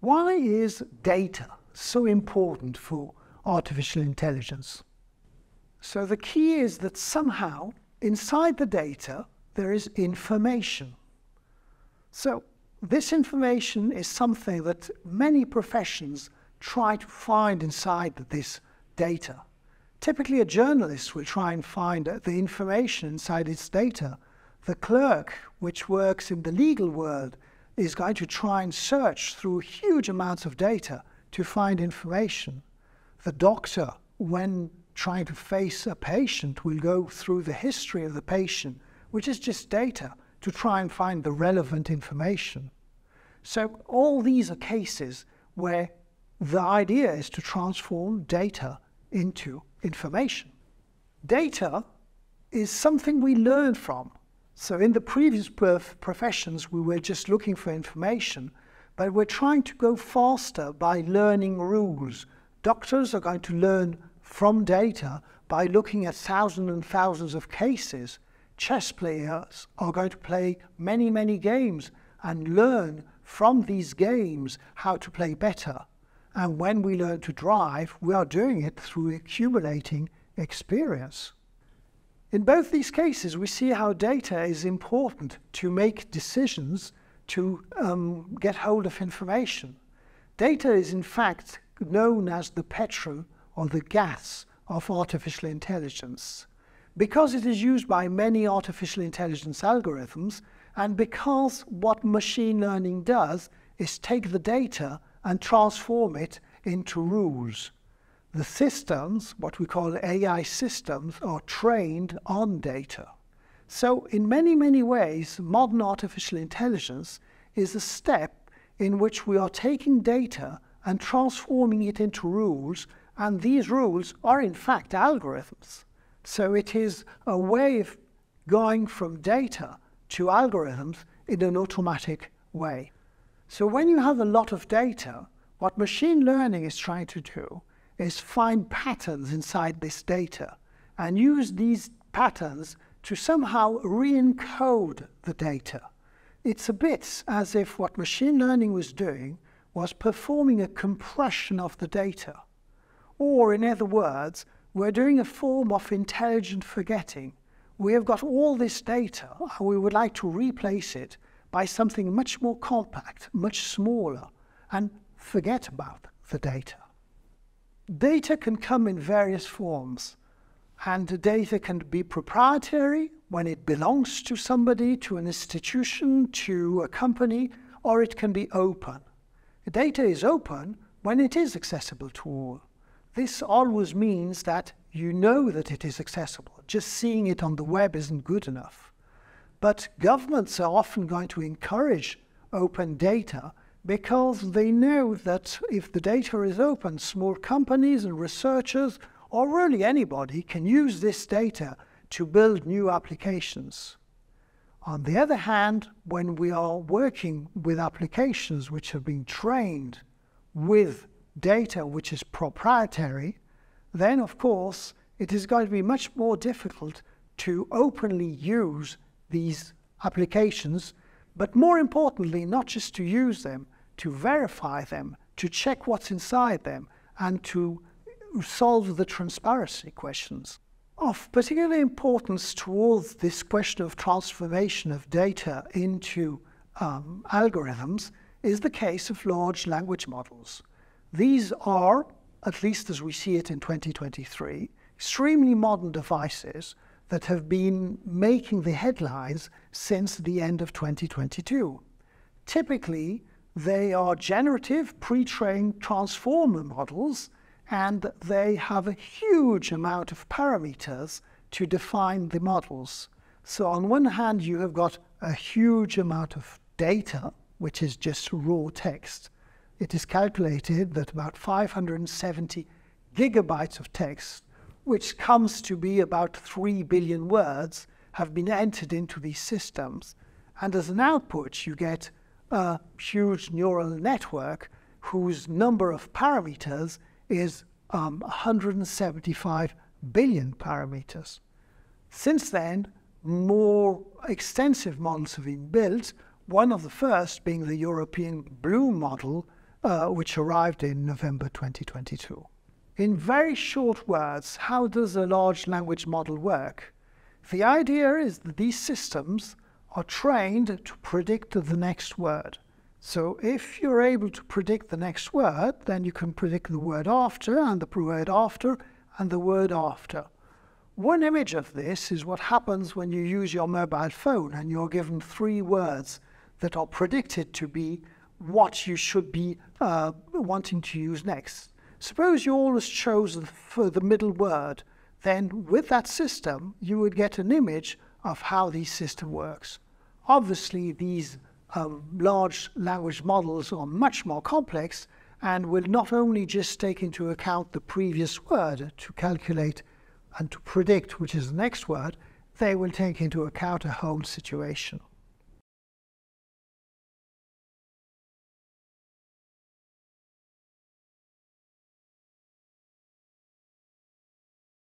Why is data so important for artificial intelligence? So the key is that somehow inside the data there is information. So this information is something that many professions try to find inside this data. Typically a journalist will try and find the information inside its data. The clerk, which works in the legal world, is going to try and search through huge amounts of data to find information. The doctor, when trying to face a patient, will go through the history of the patient, which is just data, to try and find the relevant information. So all these are cases where the idea is to transform data into information. Data is something we learn from. So in the previous professions, we were just looking for information, but we're trying to go faster by learning rules. Doctors are going to learn from data by looking at thousands and thousands of cases. Chess players are going to play many, many games and learn from these games how to play better. And when we learn to drive, we are doing it through accumulating experience. In both these cases, we see how data is important to make decisions, to get hold of information. Data is in fact known as the petrol or the gas of artificial intelligence. Because it is used by many artificial intelligence algorithms, and because what machine learning does is take the data and transform it into rules. The systems, what we call AI systems, are trained on data. So in many, many ways, modern artificial intelligence is a step in which we are taking data and transforming it into rules, and these rules are in fact algorithms. So it is a way of going from data to algorithms in an automatic way. So when you have a lot of data, what machine learning is trying to do is find patterns inside this data and use these patterns to somehow re-encode the data. It's a bit as if what machine learning was doing was performing a compression of the data. Or in other words, we're doing a form of intelligent forgetting. We have got all this data, and we would like to replace it by something much more compact, much smaller, and forget about the data. Data can come in various forms, and data can be proprietary when it belongs to somebody, to an institution, to a company, or it can be open. Data is open when it is accessible to all. This always means that you know that it is accessible. Just seeing it on the web isn't good enough. But governments are often going to encourage open data because they know that if the data is open, small companies and researchers, or really anybody, can use this data to build new applications. On the other hand, when we are working with applications which have been trained with data which is proprietary, then of course it is going to be much more difficult to openly use these applications, but more importantly, not just to use them, to verify them, to check what's inside them, and to solve the transparency questions. Of particular importance towards this question of transformation of data into algorithms is the case of large language models. These are, at least as we see it in 2023, extremely modern devices that have been making the headlines since the end of 2022. Typically, they are generative, pre-trained transformer models, and they have a huge amount of parameters to define the models. So on one hand, you have got a huge amount of data, which is just raw text. It is calculated that about 570 gigabytes of text, which comes to be about 3 billion words, have been entered into these systems. And as an output, you get a huge neural network whose number of parameters is 175 billion parameters. Since then, more extensive models have been built, one of the first being the European Blue model, which arrived in November 2022. In very short words, how does a large language model work? The idea is that these systems are trained to predict the next word. So if you're able to predict the next word, then you can predict the word after, and the word after, and the word after. One image of this is what happens when you use your mobile phone and you're given 3 words that are predicted to be what you should be wanting to use next. Suppose you always chose for the middle word, then with that system you would get an image of how the system works. Obviously these large language models are much more complex and will not only just take into account the previous word to calculate and to predict which is the next word, they will take into account a whole situation.